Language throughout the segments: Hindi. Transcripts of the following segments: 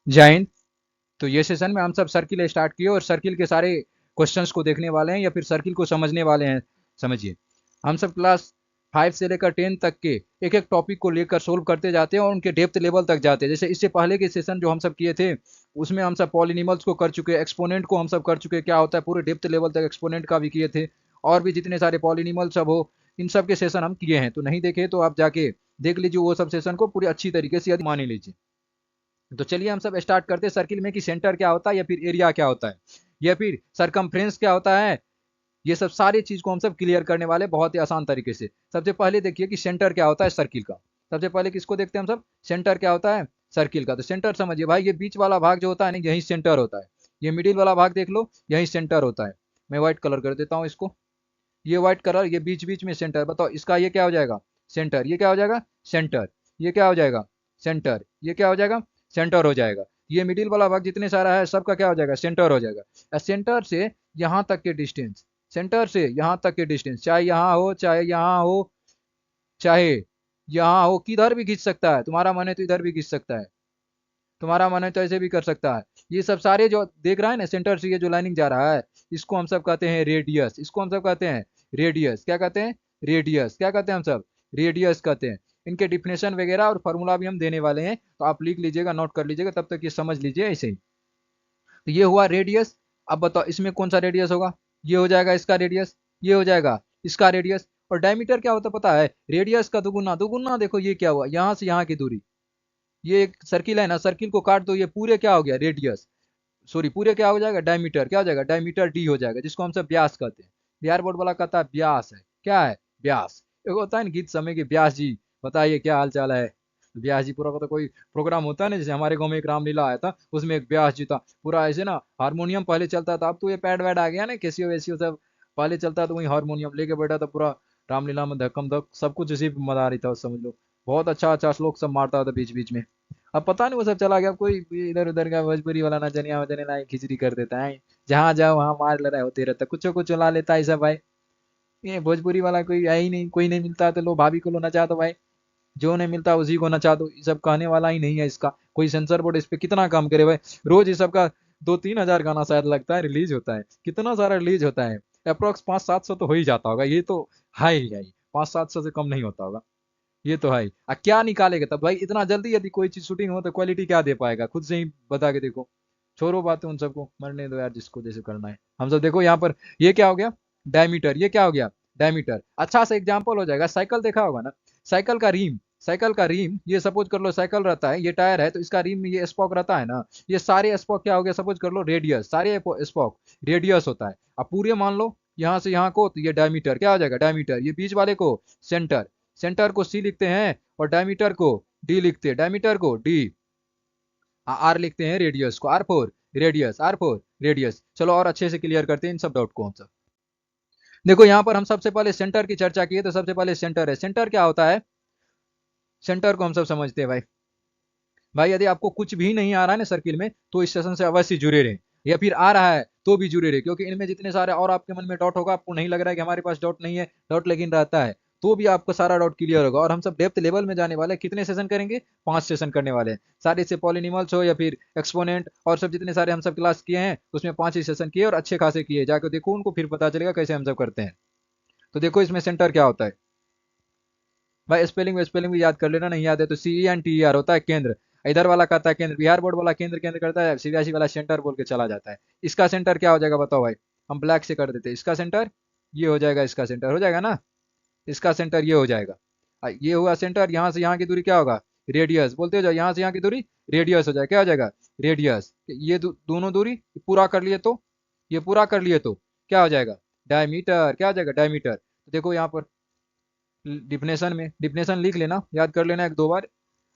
जय हिंद। तो ये सेशन में हम सब सर्किल स्टार्ट किए और सर्किल के सारे क्वेश्चंस को देखने वाले हैं या फिर सर्किल को समझने वाले हैं। समझिए, हम सब क्लास 5 से लेकर 10 तक के एक एक टॉपिक को लेकर सोल्व करते जाते हैं और उनके डेप्थ लेवल तक जाते हैं। जैसे इससे पहले के सेशन जो हम सब किए थे उसमें हम सब पॉलिनिमल्स को कर चुके, एक्सपोनेंट को हम सब कर चुके, क्या होता है पूरे डेप्थ लेवल तक एक्सपोनेंट का भी किए थे, और भी जितने सारे पॉलिनिमल सब हो इन सब के सेशन हम किए हैं। तो नहीं देखे तो आप जाके देख लीजिए वो सब सेशन को पूरी अच्छी तरीके से मान लीजिए। तो चलिए हम सब स्टार्ट करते हैं सर्किल में कि सेंटर क्या होता है या फिर एरिया क्या होता है या फिर सरकमफ्रेंस क्या होता है। ये सब सारी चीज को हम सब क्लियर करने वाले बहुत ही आसान तरीके से। सबसे पहले देखिए कि सेंटर क्या होता है सर्किल का। सबसे पहले किसको देखते हैं हम सब, सेंटर क्या होता है सर्किल का। तो सेंटर समझिए भाई, ये बीच वाला भाग जो होता है ना यही सेंटर होता है। ये मिडिल वाला भाग देख लो, यही सेंटर होता है। मैं व्हाइट कलर कर देता हूँ इसको, ये व्हाइट कलर, ये बीच बीच में सेंटर। बताओ इसका ये क्या हो जाएगा, सेंटर। ये क्या हो जाएगा, सेंटर। ये क्या हो जाएगा, सेंटर। ये क्या हो जाएगा, सेंटर हो जाएगा। ये मिडिल वाला भाग जितने सारा है सबका क्या हो जाएगा, सेंटर हो जाएगा। सेंटर से यहाँ तक के डिस्टेंस, सेंटर से यहाँ तक के डिस्टेंस, चाहे यहाँ हो चाहे यहाँ हो चाहे यहाँ हो, किधर भी खींच सकता है। तुम्हारा मन है तो इधर भी खींच सकता है, तुम्हारा मन है तो ऐसे भी कर सकता है। ये सब सारे जो देख रहा है ना सेंटर से ये जो लाइनिंग जा रहा है इसको हम सब कहते हैं रेडियस। इसको हम सब कहते हैं रेडियस। क्या कहते हैं, रेडियस। क्या कहते हैं हम सब, रेडियस कहते हैं। इनके डिफिनेशन वगैरह और फॉर्मूला भी हम देने वाले हैं, तो आप लिख लीजिएगा, नोट कर लीजिएगा, तब तक ये समझ लीजिए ऐसे ही। तो ये हुआ रेडियस। अब बताओ इसमें कौन सा रेडियस होगा, ये हो जाएगा इसका रेडियस, ये हो जाएगा इसका रेडियस। और डायमीटर क्या होता है पता है, रेडियस का दुगुना। दुगुना देखो ये क्या हुआ, यहाँ से यहाँ की दूरी। ये एक सर्किल है ना, सर्किल को काट दो, ये पूरे क्या हो गया रेडियस, सॉरी पूरे क्या हो जाएगा डायमीटर। क्या हो जाएगा, डायमीटर डी हो जाएगा, जिसको हम सब व्यास कहते हैं। बिहार बोर्ड वाला कहता है व्यास है, क्या है व्यास। एक होता है ना गीत समय के, व्यास जी बताइए क्या हाल चाल है। व्यास जी पूरा का तो कोई प्रोग्राम होता है ना, जैसे हमारे गांव में एक रामलीला आया था उसमें एक व्यास जी था, पूरा ऐसे ना हारमोनियम पहले चलता था, अब तो ये पैड वैड आ गया ना कैसियो वैसियो सब, पहले चलता तो वही हारमोनियम लेके बैठा था पूरा रामलीला में, धक्कम धक सब कुछ इसी पे मजा आ रही था समझ लो। बहुत अच्छा अच्छा श्लोक सब मारता था बीच बीच में। अब पता नहीं वो सब चला गया, अब कोई भी इधर उधर का भोजपुरी वाला नचनिया वचनिया ना खिचड़ी कर देता है, जहां जाओ वहां मार लड़ाई होते रहता, कुछ कुछ ला लेता है सब भाई। ये भोजपुरी वाला कोई है ही नहीं, कोई नहीं मिलता तो लो भाभी को लो नचा दो भाई, जो नहीं मिलता उसी को नचा दो। ये सब कहने वाला ही नहीं है इसका कोई। सेंसर बोर्ड इस पे कितना काम करे भाई, रोज ये सब का 2-3 हजार गाना शायद लगता है रिलीज होता है, कितना सारा रिलीज होता है। अप्रोक्स 500-700 तो हो ही जाता होगा, ये तो है ही है, 500-700 से कम नहीं होता होगा। ये तो है ही। क्या निकालेगा तब भाई, इतना जल्दी यदि कोई चीज शूटिंग हो तो क्वालिटी क्या दे पाएगा, खुद से ही बता के देखो। छोड़ो बातें उन सबको, मरने दो यार जिसको जैसे करना है। हम सब देखो यहाँ पर ये क्या हो गया, डायमीटर। ये क्या हो गया, डायमीटर। अच्छा सा एग्जांपल हो जाएगा, साइकिल देखा होगा ना, साइकिल का रिम। साइकिल का रिम, ये सपोज कर लो साइकिल रहता है, ये टायर है तो इसका रिम में ये स्पॉक रहता है ना, ये सारे स्पॉक क्या हो गया, सपोज कर लो रेडियस, सारे स्पॉक रेडियस होता है। अब पूरे मान लो यहाँ से यहाँ को, तो ये डायमीटर क्या हो जाएगा, डायमीटर। ये बीच वाले को सेंटर, सेंटर को सी लिखते हैं और डायमीटर को डी लिखते हैं, डायमीटर को डी। आर लिखते हैं रेडियस को, R for radius, R for radius. चलो और अच्छे से क्लियर करते हैं इन सब डाउट को हम सब। देखो यहाँ पर हम सबसे पहले सेंटर की चर्चा की है, तो सबसे पहले सेंटर है। सेंटर क्या होता है, सेंटर को हम सब समझते हैं भाई। भाई यदि आपको कुछ भी नहीं आ रहा है ना सर्किल में तो इस सेशन से अवश्य जुड़े रहे, या फिर आ रहा है तो भी जुड़े रहे, क्योंकि इनमें जितने सारे और आपके मन में डाउट होगा, आपको नहीं लग रहा है कि हमारे पास डाउट नहीं है, डाउट लेकिन रहता है, तो भी आपको सारा डाउट क्लियर होगा। और हम सब डेप्थ लेवल में जाने वाले हैं। कितने सेशन करेंगे, 5 सेशन करने वाले हैं। सारे से पॉलिनिमल्स हो या फिर एक्सपोनेंट और सब जितने सारे हम सब क्लास किए हैं उसमें 5 ही सेशन किए और अच्छे खासे किए, जाकर देखो उनको, फिर पता चलेगा कैसे हम सब करते हैं। तो देखो इसमें सेंटर क्या होता है भाई, स्पेलिंग स्पेलिंग भी याद कर लेना, नहीं याद है तो CENTER होता है केंद्र। इधर वाला कहता है केंद्र, बिहार बोर्ड वाला केंद्र केंद्र करता है, सीबीएसई वाला सेंटर बोल के चला जाता है। इसका सेंटर क्या हो जाएगा बताओ भाई, हम ब्लैक से कर देते हैं। इसका सेंटर ये हो जाएगा, इसका सेंटर हो जाएगा ना, इसका सेंटर ये हो जाएगा। ये हुआ सेंटर, यहाँ से यहाँ की दूरी क्या होगा, रेडियस। बोलते हो जाओ यहाँ से यहाँ की दूरी रेडियस हो जाएगा, क्या हो जाएगा रेडियस। ये दोनों दूरी पूरा कर लिए तो, ये पूरा कर लिए तो क्या हो जाएगा, डायमीटर। क्या हो जाएगा, डायमीटर। तो देखो यहाँ पर डिफिनेशन में, डिफिनेशन लिख लेना, याद कर लेना 1-2 बार,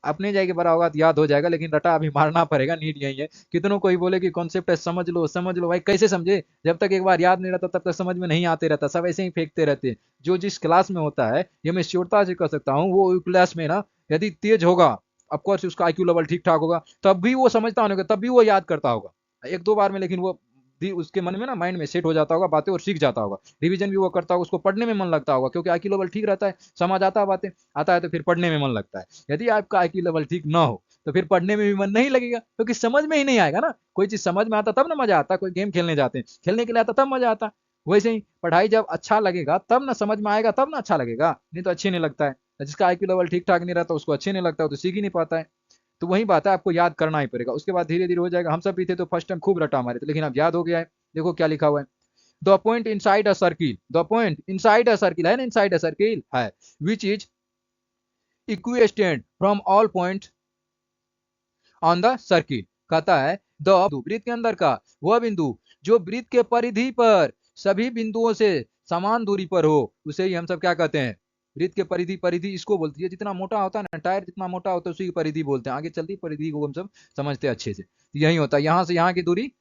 अपने जाएगा बड़ा होगा तो याद हो जाएगा, लेकिन रटा अभी मारना पड़ेगा, नीड यही है। कितनों कोई बोले कि कॉन्सेप्ट है समझ लो समझ लो, भाई कैसे समझे, जब तक एक बार याद नहीं रहता तब तक समझ में नहीं आते रहता, सब ऐसे ही फेंकते रहते हैं। जो जिस क्लास में होता है ये मैं श्योरता से कह सकता हूँ, वो क्लास में ना यदि तेज होगा, ऑफकोर्स उसका IQ लेवल ठीक ठाक होगा, तब भी वो समझता होगा, तब भी वो याद करता होगा 1-2 बार में, लेकिन वो उसके मन में ना, माइंड में सेट हो जाता होगा बातें और सीख जाता होगा। रिवीजन भी वो करता होगा, उसको पढ़ने में मन लगता होगा, क्योंकि IQ लेवल ठीक रहता है, समझ आता है बातें, आता है तो फिर पढ़ने में मन लगता है। यदि आपका IQ लेवल ठीक ना हो तो फिर पढ़ने में भी मन नहीं लगेगा, क्योंकि समझ में ही नहीं आएगा ना। कोई चीज समझ में आता तब ना मजा आता, कोई गेम खेलने जाते हैं, खेलने के लिए आता तब मजा आता। वैसे ही पढ़ाई जब अच्छा लगेगा तब ना समझ में आएगा, तब ना अच्छा लगेगा, नहीं तो अच्छी नहीं लगता है। जिसका आईक्यू लेवल ठीक ठाक नहीं रहता उसको अच्छे नहीं लगता, तो सीख ही नहीं पाता है। तो वही बात है, आपको याद करना ही पड़ेगा, उसके बाद धीरे धीरे हो जाएगा। हम सब भी थे तो फर्स्ट टाइम खूब रटा हमारे थे, लेकिन अब याद हो गया है। देखो क्या लिखा हुआ है, the point inside a circle, the point inside a circle है ना, इनसाइड अ सर्किल है, which is equidistant from all point on the circle. कहता है द वृत्त के अंदर का वह बिंदु जो वृत्त के परिधि पर सभी बिंदुओं से समान दूरी पर हो, उसे ही हम सब क्या कहते हैं, वृत्त के परिधि। परिधि इसको बोलती है, जितना मोटा होता है ना टायर, जितना मोटा होता है उसी की परिधि बोलते हैं। आगे चलती परिधि को हम सब समझते हैं अच्छे से। यही होता है, यहाँ से यहाँ की दूरी,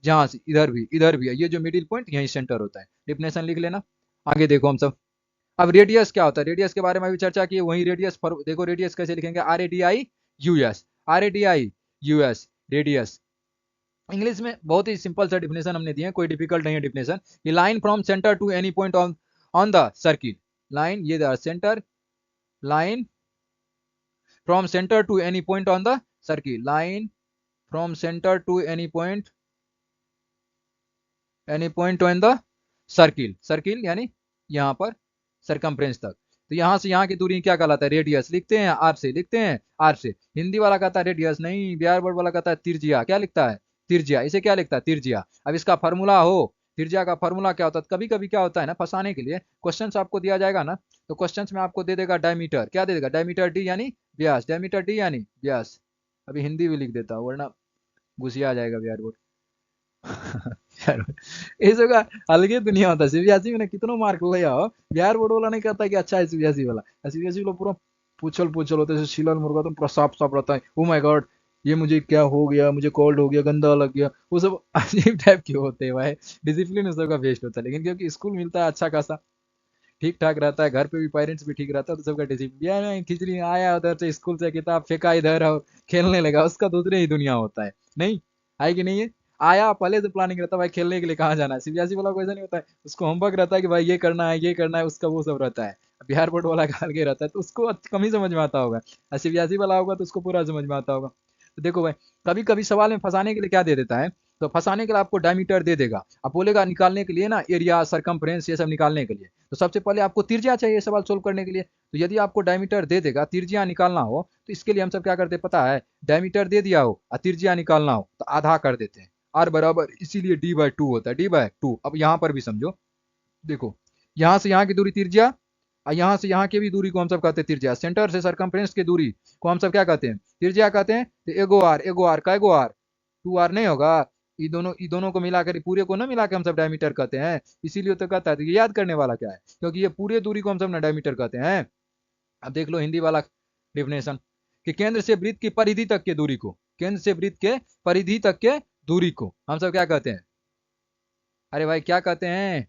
जहां से इधर भी है, ये जो मिडिल पॉइंट यही सेंटर होता है। डिफिनेशन लिख लेना। आगे देखो हम सब, अब रेडियस क्या होता है, रेडियस के बारे में भी चर्चा की। वही रेडियस देखो, रेडियस कैसे लिखेंगे, R A D I U S, R A D I U S, radius. English में बहुत ही सिंपल सा डिफिनेशन हमने दिया है, कोई डिफिकल्ट नहीं है डिफिनेशन। ये line from centre to any point on on the circle, line ये centre, line from centre to any point on the circle, line from centre to any point on the circle, circle यानी यहाँ पर सरकमफ्रेंस तक। तो यहाँ से यहाँ की दूरी क्या कहलाता है, रेडियस लिखते हैं, आर से लिखते हैं, आर से। हिंदी वाला कहता है रेडियस नहीं, बिहार बोर्ड वाला कहता है तिरजिया। क्या लिखता है, तिरजिया, इसे क्या लिखता है, तिरजिया। अब इसका फॉर्मूला हो, तिरजिया का फॉर्मूला क्या होता है, कभी कभी क्या होता है ना, फंसाने के लिए क्वेश्चन आपको दिया जाएगा ना, तो क्वेश्चन में आपको दे देगा डायमीटर, क्या दे देगा, डायमीटर डी यानी व्यास, डायमीटर डी यानी व्यास। अभी हिंदी भी लिख देता हूँ वरना घुसिया आ जाएगा बिहार बोर्ड। यार, इसका अलगे दुनिया होता है। सीबीएसई में कितना मार्क ले आओ, बिहार बोर्ड वाला नहीं कहता कि अच्छा है सीबीएसई वाला। सीबीएसई वाला पूरा पूछल पूछल होता है, जैसे शीलन मुर्गा तो पूरा साफ साफ रहता है। ओ माय गॉड, ये मुझे क्या हो गया, मुझे कोल्ड हो गया, गंदा लग गया, वो सब अजीब टाइप के होते हैं भाई। डिसिप्लिन उस सबका बेस्ट होता है, लेकिन क्योंकि स्कूल मिलता है अच्छा खासा, ठीक ठाक रहता है, घर पे भी पेरेंट्स भी ठीक रहता है, तो सबका डिसिप्लिन। यार नहीं, खिचड़ी आया उधर से स्कूल से, किताब फेंका इधर और खेलने लगा, उसका दूसरे ही दुनिया होता है। नहीं है कि नहीं है, आया पहले से प्लानिंग रहता है भाई, खेलने के लिए कहाँ जाना है। सीबीएसई वाला को ऐसा नहीं होता है, उसको होमवर्क रहता है कि भाई ये करना है, ये करना है, उसका वो सब रहता है। बिहार बोर्ड वाला का अलग रहता है, तो उसको कम ही समझ में आता होगा, और सीबीएसई वाला होगा तो उसको पूरा समझ में आता होगा। तो देखो भाई, कभी कभी सवाल में फंसाने के लिए क्या दे देता है, तो फंसाने के लिए आपको डायमीटर दे देगा, अब बोलेगा निकालने के लिए ना एरिया सरकमफ्रेंस ये सब निकालने के लिए, तो सबसे पहले आपको त्रिज्या चाहिए सवाल सोल्व करने के लिए। तो यदि आपको डायमीटर दे देगा, त्रिज्या निकालना हो, तो इसके लिए हम सब क्या करते हैं पता है, डायमीटर दे दिया हो और त्रिज्या निकालना हो तो आधा कर देते हैं, आर बराबर, इसीलिए डी/2 होता है, डी/2। अब यहाँ पर भी समझो, देखो यहाँ से यहाँ की दूरी त्रिज्या, और यहाँ से यहाँ की भी दूरी को हम सब कहते हैं त्रिज्या। सेंटर से सरकमफ्रेंस की दूरी को हम सब क्या कहते हैं, त्रिज्या कहते हैं। तो एगो आर का एगो आर, 2r नहीं होगा, ये दोनों को मिलाकर, पूरे को ना मिला के हम सब डायमीटर कहते हैं। इसीलिए तो कहता है, तो ये याद करने वाला क्या है, क्योंकि ये पूरे दूरी को हम सब ना डायमीटर कहते हैं। अब देख लो हिंदी वाला डिफिनेशन, कि केंद्र से वृत्त की परिधि तक के दूरी को, केंद्र से वृत्त के परिधि तक के दूरी को हम सब क्या कहते हैं, अरे भाई क्या कहते हैं,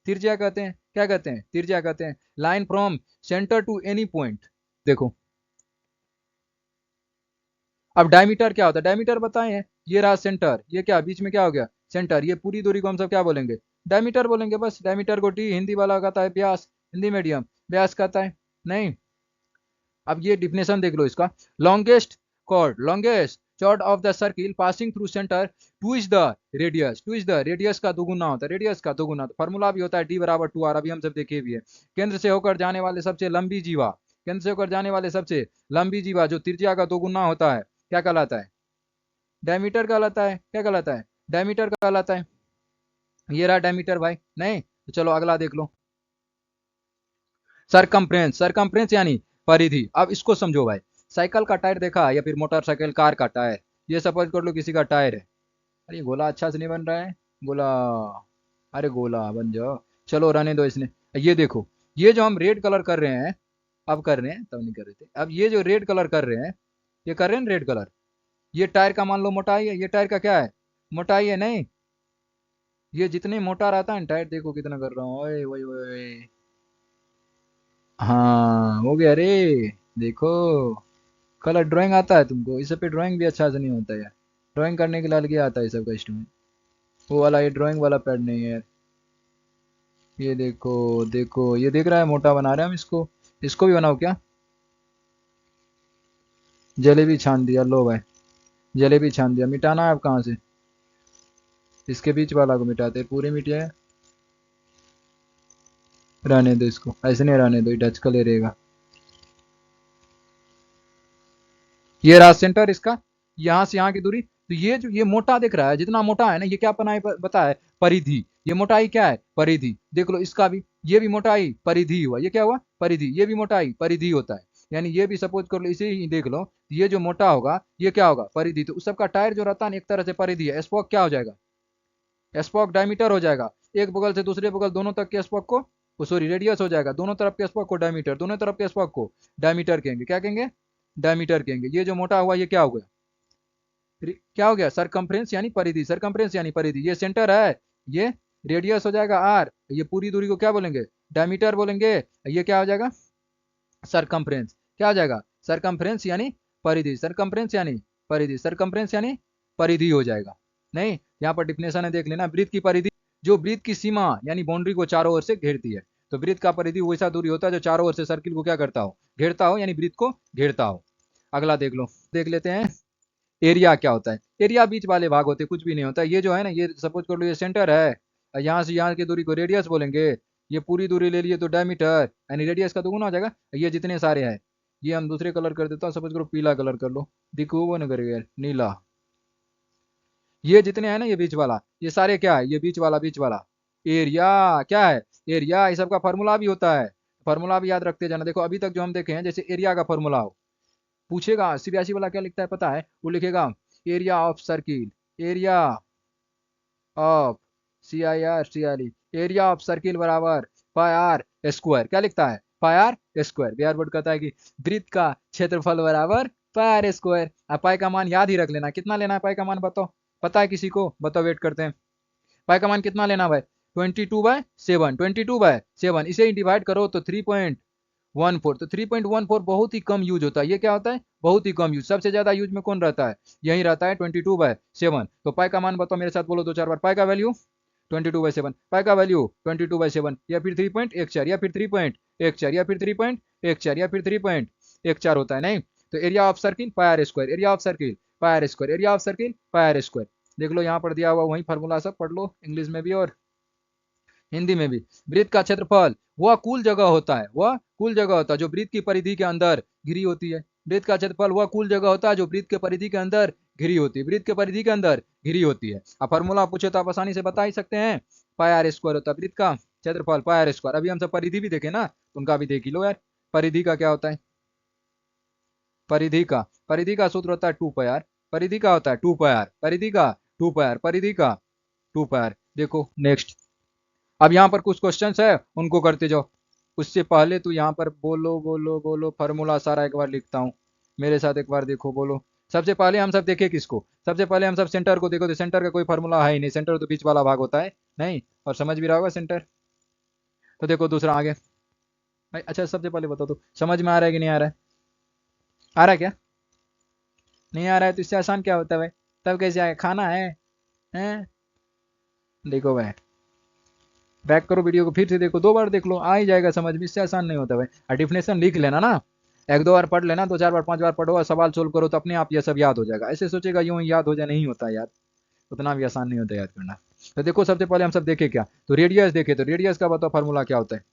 त्रिज्या कहते हैं। क्या कहते हैं, त्रिज्या कहते हैं। Line from centre to any point, देखो अब डायमीटर क्या होता है, डायमीटर बताए हैं, ये रहा सेंटर, ये क्या बीच में क्या हो गया, सेंटर, ये पूरी दूरी को हम सब क्या बोलेंगे, डायमीटर बोलेंगे बस। डायमीटर को टी हिंदी वाला कहता है व्यास, हिंदी मीडियम व्यास कहता है। नहीं, अब ये डिफिनेशन देख लो इसका, longest chord, longest chord of the circle passing through centre, two is the radius, two is the radius का दोगुना होता है, रेडियस का दोगुना। फॉर्मूला भी होता है D/2R, अभी हम सब देखे भी है। केंद्र से होकर जाने वाले सबसे लंबी जीवा, केंद्र से होकर जाने वाले सबसे लंबी जीवा जो त्रिज्या का दोगुना होता है, क्या कहलाता है, डायमीटर कहलाता है। क्या कहलाता है, डायमीटर कहलाता है। ये रहा डायमीटर भाई। नहीं तो चलो अगला देख लो, सरकमफ्रेंस, सरकमफ्रेंस यानी परिधि। अब इसको समझो भाई, साइकिल का टायर देखा या फिर मोटरसाइकिल कार का टायर, ये सपोज कर लो किसी का टायर है। अरे गोला अच्छा से नहीं बन रहा है, गोला, अरे गोला बन जाओ, चलो रहने दो इसने। ये देखो, ये जो हम रेड कलर कर रहे हैं, अब कर रहे हैं तब नहीं कर रहे थे, अब ये जो रेड कलर कर रहे हैं, ये कर रहे हैं रेड कलर, ये टायर का मान लो मोटाई है, ये टायर का क्या है, मोटाई है। नहीं, ये जितने मोटा रहता है टायर, देखो कितना कर रहा हूँ, ओए ओए ओए, हाँ हो गया रे। देखो, कलर ड्राइंग आता है तुमको, इस पे ड्राइंग भी अच्छा से नहीं होता यार, ड्राइंग करने के लिए अलग ही आता है सबका इंस्ट्रूमेंट, वो वाला ये ड्राइंग वाला पैड नहीं है यार। ये देखो, देखो ये देख रहा है, मोटा बना रहे हैं हम इसको, इसको भी बनाओ क्या, जलेबी छान दिया, लो भाई जलेबी छान दिया। मिटाना है अब कहाँ से, इसके बीच वाला को मिटाते, पूरे मिटे। रहने दो इसको, ऐसे नहीं रहने दो, टच का ले रहेगा। ये रहा सेंटर इसका, यहाँ से यहाँ की दूरी। तो ये जो ये मोटा दिख रहा है, जितना मोटा है ना, ये क्या बनाए बता है, परिधि। ये मोटाई क्या है, परिधि। देख लो इसका भी, ये भी मोटाई परिधि हुआ, ये क्या हुआ, परिधि। ये भी मोटाई परिधि होता है, यानी ये भी सपोज कर लो, इसे ही देख लो, ये जो मोटा होगा ये क्या होगा, परिधि। तो उस सबका टायर जो रहता है ना, एक तरह से परिधि है। स्पोक क्या हो जाएगा, स्पोक डायमीटर हो जाएगा। एक बगल से दूसरे बगल दोनों तक के स्पोक को सॉरी रेडियस हो जाएगा, दोनों तरफ के स्पोक को डायमीटर, दोनों तरफ के स्पोक को डायमीटर कहेंगे। क्या कहेंगे, डायमीटर कहेंगे। ये जो मोटा हुआ ये क्या हो गया, क्या हो गया, सरकमफ्रेंस यानी परिधि। सरकमफ्रेंस यानी परिधि। ये सेंटर है, ये रेडियस हो जाएगा आर, ये पूरी दूरी को क्या बोलेंगे, डायमीटर बोलेंगे। ये क्या हो जाएगा, सरकमफ्रेंस। क्या हो जाएगा, सरकमफ्रेंस यानी परिधि। सरकमफ्रेंस यानी परिधि, सरकमफ्रेंस यानी परिधि हो जाएगा। नहीं, यहाँ पर डिफिनेशन है, देख लेना। वृत्त की परिधि, जो वृत्त की सीमा यानी बाउंड्री को चारों ओर से घेरती है। तो वृत्त का परिधि वैसा दूरी होता है जो चारों ओर से सर्किल को क्या करता हो, घेरता हो, यानी वृत्त को घेरता हो। अगला देख लो, देख लेते हैं एरिया क्या होता है। एरिया बीच वाले भाग होते हैं, कुछ भी नहीं होता। ये जो है ना, ये सपोज कर लो ये सेंटर है, यहाँ से यहाँ की दूरी को रेडियस बोलेंगे। ये पूरी दूरी ले लिए तो डायमीटर, यानी रेडियस का दोगुना हो जाएगा। ये जितने सारे हैं, ये हम दूसरे कलर कर देता हूँ, सपोज करो पीला कलर कर लो, दिखो वो ना करेगा, नीला। ये जितने हैं ना, ये बीच वाला, ये सारे क्या है, ये बीच वाला, बीच वाला एरिया क्या है, एरिया। इस सब का फॉर्मूला भी होता है, फॉर्मूला भी याद रखते जाना। देखो अभी तक जो हम देखे हैं, जैसे एरिया का फॉर्मूला हो, पूछेगा सीबीएसई वाला क्या लिखता है पता है, वो लिखेगा area of circle, area of C I R area of circle बराबर पाई आर स्क्वायर। क्या लिखता है, pi R square. Bihar board कहता है कि वृत्त का क्षेत्रफल बराबर पाई आर स्क्वायर। अब पाई का मान याद ही रख लेना, कितना लेना है पाई का मान बताओ, पता है किसी को, बताओ, वेट करते हैं। पाई का मान कितना लेना भाई, 22/7, 22/7। इसे ही डिवाइड करो तो 3.14। तो 3.14 बहुत ही कम यूज होता है। ये क्या होता है, बहुत ही कम यूज। सबसे ज्यादा यूज में कौन रहता है, यही रहता है 22/7। तो पाई का मान बताओ मेरे साथ, बोलो दो चार बार, पाई का वैल्यू 22/7, पाई का वैल्यू 22/7, या फिर 3.14, या फिर 3.14, या फिर 3.14, या फिर 3.14 होता है। नहीं, तो area of circle pi R square, area of circle pi R square, area of circle pi R square. देख लो यहाँ पर दिया हुआ वही फॉर्मूला, सब पढ़ लो, इंग्लिश में भी और हिंदी में भी। वृत्त का क्षेत्रफल वह कुल जगह होता है, वह कुल जगह होता है जो वृत्त की परिधि के अंदर घिरी होती है। वृत्त का क्षेत्रफल वह कुल जगह होता है जो वृत्त के परिधि के अंदर घिरी होती है, वृत्त के परिधि के अंदर घिरी होती है। अब फॉर्मूला पूछे तो आप आसानी से बता ही सकते हैं, पाई आर स्क्वायर होता है वृत्त का क्षेत्रफल, पाई आर स्क्वायर। अभी हम सब परिधि भी देखे ना, उनका भी देख ही लो यार। परिधि का क्या होता है, परिधि का सूत्र होता है 2 पाई आर। परिधि का होता है 2 पाई आर, परिधि का 2 पाई आर, परिधि का 2 पाई आर। देखो नेक्स्ट, अब यहाँ पर कुछ क्वेश्चंस है, उनको करते जाओ। उससे पहले तो यहाँ पर बोलो बोलो बोलो, फार्मूला सारा एक बार लिखता हूँ, मेरे साथ एक बार देखो, बोलो। सबसे पहले हम सब देखे किसको, सबसे पहले हम सब सेंटर को देखो। तो सेंटर का कोई फार्मूला है ही नहीं, सेंटर तो बीच वाला भाग होता है। नहीं, और समझ भी रहा होगा सेंटर। तो देखो दूसरा आगे भाई। अच्छा सबसे पहले बताओ तो, समझ में आ रहा है कि नहीं आ रहा है, आ रहा है क्या, नहीं आ रहा है तो इससे आसान क्या होता है भाई, तब कैसे आएगा, खाना है, हैं? देखो भाई, बैक करो वीडियो को, फिर से देखो, 2 बार देख लो, आ ही जाएगा समझ में। इससे आसान नहीं होता भाई। और डिफिनेशन लिख लेना ना, एक दो बार पढ़ लेना, 2 4 बार 5 बार पढ़ो और सवाल सोल्व करो, तो अपने आप ये सब याद हो जाएगा। ऐसे सोचेगा यूं ही याद हो जाए, नहीं होता याद, उतना भी आसान नहीं होता याद करना। तो देखो सबसे पहले हम सब देखे क्या, तो रेडियस देखे। तो रेडियस का बताओ फार्मूला क्या होता है,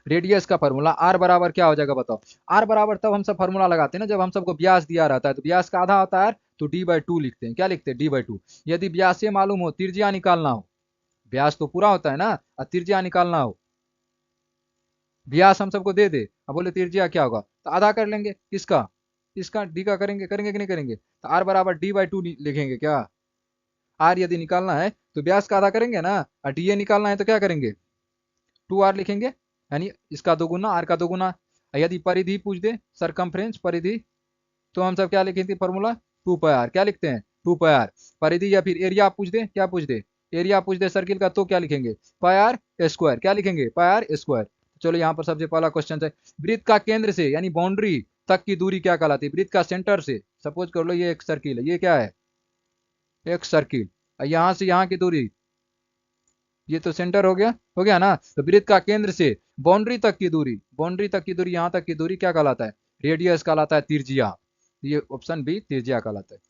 रेडियस का फार्मूला आर बराबर क्या हो जाएगा बताओ। आर बराबर तब हम सब फार्मूला लगाते हैं ना, जब हम सबको ब्यास दिया रहता है। तो ब्यास का आधा होता है तो d/2 लिखते हैं। क्या लिखते हैं, d/2। यदि ब्यास से मालूम हो, त्रिज्या निकालना हो, ब्यास तो पूरा होता है ना, और त्रिज्या निकालना हो, व्यास हम सबको दे दे, अब बोले त्रिज्या क्या होगा, तो आधा कर लेंगे किसका, इसका, डी का करेंगे, करेंगे कि नहीं करेंगे। तो आर बराबर d/2 लिखेंगे क्या। आर यदि निकालना है तो व्यास का आधा करेंगे ना, और डी ए निकालना है तो क्या करेंगे, 2r लिखेंगे, यानी इसका दोगुना, आर का दोगुना। यदि परिधि पूछ दे, सरकमफ्रेंस परिधि, तो हम सब क्या लिखेंगे फॉर्मूला, 2 पाई आर। क्या लिखते हैं, 2 पाई आर। परिधि या फिर एरिया पूछ दे, क्या पूछ दे, एरिया पूछ दे सर्किल का, तो क्या लिखेंगे, पाई आर स्क्वायर। क्या लिखेंगे, पाई आर स्क्वायर। चलो यहाँ पर सबसे पहला क्वेश्चन है, वृत्त का केंद्र से यानी बाउंड्री तक की दूरी क्या कहलाती है, वृत्त का सेंटर से, सपोज कर लो ये एक सर्किल है, ये क्या है, एक सर्किल, यहाँ से यहाँ की दूरी, ये तो सेंटर हो गया ना। तो वृत्त का केंद्र से बाउंड्री तक की दूरी, बाउंड्री तक की दूरी, यहाँ तक की दूरी क्या कहलाता है, रेडियस कहलाता है, त्रिज्या। ये ऑप्शन बी त्रिज्या कहलाता है।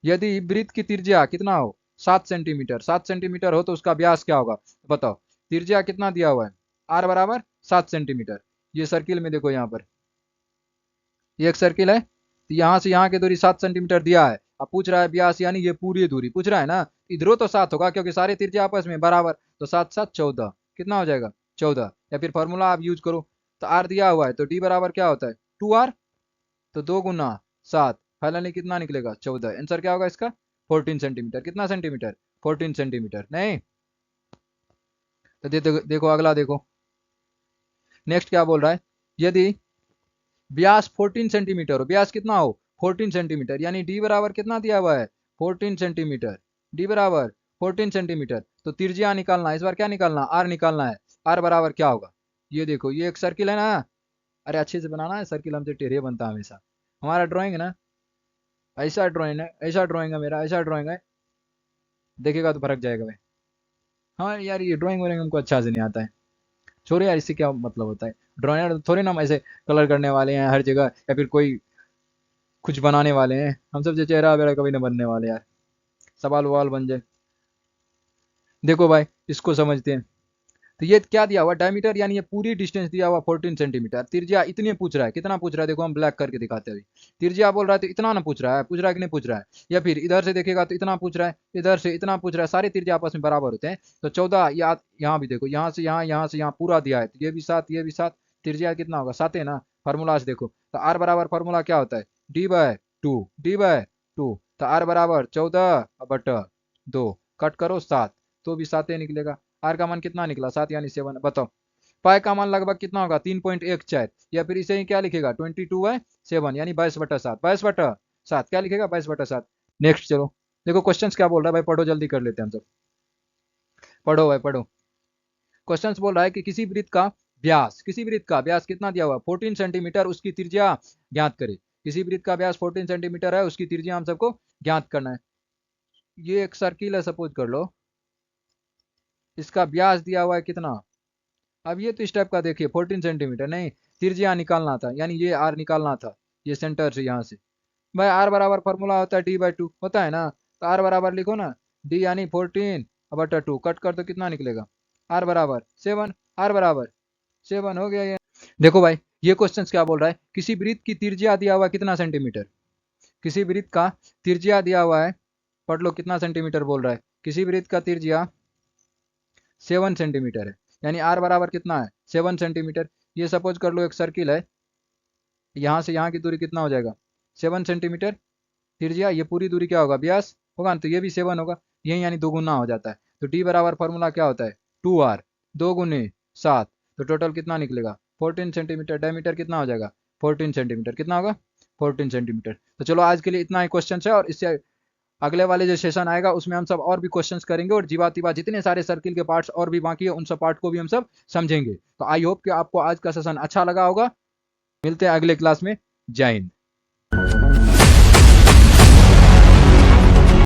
यदि वृत्त की त्रिज्या कितना हो 7 सेंटीमीटर, 7 सेंटीमीटर हो तो उसका व्यास क्या होगा बताओ। त्रिज्या कितना दिया हुआ है आर बराबर 7 सेंटीमीटर। ये सर्किल में देखो यहाँ पर ये एक सर्किल है, तो यहाँ से यहाँ की दूरी 7 सेंटीमीटर दिया है। अब पूछ रहा है व्यास यानी ये पूरी दूरी पूछ रहा है ना, इधरों तो 7 होगा क्योंकि सारे त्रिज्या आपस में बराबर, तो 7 7 14 कितना हो जाएगा 14। या फिर फॉर्मूला आप यूज करो, तो आर दिया हुआ है तो डी बराबर क्या होता है 2r, तो 2 गुना 7 फाइनली कितना निकलेगा 14। आंसर क्या होगा इसका 14 सेंटीमीटर। कितना सेंटीमीटर 14 सेंटीमीटर नहीं। तो देखो अगला देखो नेक्स्ट क्या बोल रहा है। यदि व्यास 14 सेंटीमीटर हो, व्यास कितना हो 14 सेंटीमीटर, यानी डी बराबर कितना दिया हुआ है 14 सेंटीमीटर, डी बराबर 14 सेंटीमीटर, तो त्रिज्या निकालना है। इस बार क्या निकालना आर निकालना है। आर बराबर क्या होगा, ये देखो ये एक सर्किल है ना, अरे अच्छे से बनाना है सर्किल, हमसे टेढ़े बनता है हमेशा। हमारा ड्राइंग है ना, ऐसा ड्राइंग है, ऐसा ड्राइंग है मेरा, ऐसा ड्राइंग है, देखेगा तो फर्क जाएगा भाई। हाँ यार ये ड्राइंग वॉइंग हमको अच्छा से नहीं आता है, छोड़े यार, इससे क्या मतलब होता है। ड्राइंग थोड़े ना हम ऐसे कलर करने वाले हैं हर जगह, या फिर कोई कुछ बनाने वाले हैं। हम सब जो चेहरा वेरा कभी ना बनने वाले यार, सवाल ववाल बन जाए। देखो भाई इसको समझते हैं। तो ये क्या दिया हुआ डायमीटर, यानी ये पूरी डिस्टेंस दिया हुआ 14 सेंटीमीटर। त्रिज्या इतने पूछ रहा है, कितना पूछ रहा है देखो हम ब्लैक करके दिखाते हैं अभी। त्रिज्या बोल रहा है तो इतना ना पूछ रहा है, पूछ रहा है कि नहीं पूछ रहा है। या फिर इधर से देखेगा तो इतना पूछ रहा है, इधर से इतना पूछ रहा है, सारे त्रिज्या आपस में बराबर होते हैं। तो 14 यहाँ भी देखो, यहाँ से यहाँ, यहाँ से यहाँ पूरा दिया है, तो ये भी 7 ये भी 7, त्रिज्या कितना होगा 7 है ना। फार्मूला से देखो तो आर बराबर फार्मूला क्या होता है d/2, d/2, तो आर बराबर 14/2, कट करो 7, तो भी 7 निकलेगा। आर का मान कितना निकला 7 यानी 7। बताओ पाई का मान लगभग कितना होगा 3.14, या फिर इसे ही क्या लिखेगा 22/7 यानी 22/7, 22/7 क्या लिखेगा 22/7। नेक्स्ट चलो देखो क्वेश्चन क्या बोल रहा है भाई, पढ़ो जल्दी कर लेते हैं हम सब, पढ़ो भाई पढ़ो। क्वेश्चन बोल रहा है कि किसी वृत्त का व्यास, किसी वृत्त का व्यास कितना दिया हुआ 14 सेंटीमीटर, उसकी त्रिज्या ज्ञात करे। किसी वृत्त का व्यास 14 सेंटीमीटर है, उसकी त्रिज्या हम सबको ज्ञात करना है। ये एक सर्किल है सपोज कर लो, इसका व्यास दिया हुआ है कितना। अब ये तो इस टाइप का देखिए 14 सेंटीमीटर नहीं, त्रिज्या निकालना था यानी ये आर निकालना था, ये सेंटर से यहाँ से। भाई आर बराबर फॉर्मूला होता है d/2 होता है ना, तो आर बराबर लिखो ना, d यानी 14/2, कट कर तो कितना निकलेगा आर बराबर 7, आर बराबर 7 हो गया ये। देखो भाई ये क्वेश्चन क्या बोल रहा है, किसी वृत्त की त्रिज्या दिया हुआ कितना सेंटीमीटर, किसी वृत्त का त्रिज्या दिया हुआ है, पढ़ लो कितना सेंटीमीटर बोल रहा है। किसी वृत्त का त्रिज्या 7 सेंटीमीटर है, यानी आर बराबर कितना है 7 सेंटीमीटर। ये सपोज कर लो एक सर्किल है, यहाँ से यहाँ की दूरी कितना हो जाएगा 7 सेंटीमीटर, त्रिज्या ये पूरी दूरी क्या होगा व्यास होगा ना, तो ये भी 7 होगा, यही यानी 2 गुना हो जाता है। तो डी बराबर फॉर्मूला क्या होता है 2r, 2 × 7, तो टोटल कितना निकलेगा 14 सेंटीमीटर। डायमीटर कितना हो जाएगा 14 सेंटीमीटर, कितना होगा 14 सेंटीमीटर। तो चलो आज के लिए इतना ही क्वेश्चन है, और इससे अगले वाले जो सेशन आएगा उसमें हम सब और भी क्वेश्चंस करेंगे, और जीवा तीवा जितने सारे सर्किल के पार्ट्स और भी बाकी है उन सब पार्ट को भी हम सब समझेंगे। तो आई होप कि आपको आज का सेशन अच्छा लगा होगा। मिलते हैं अगले क्लास में। जय हिंद।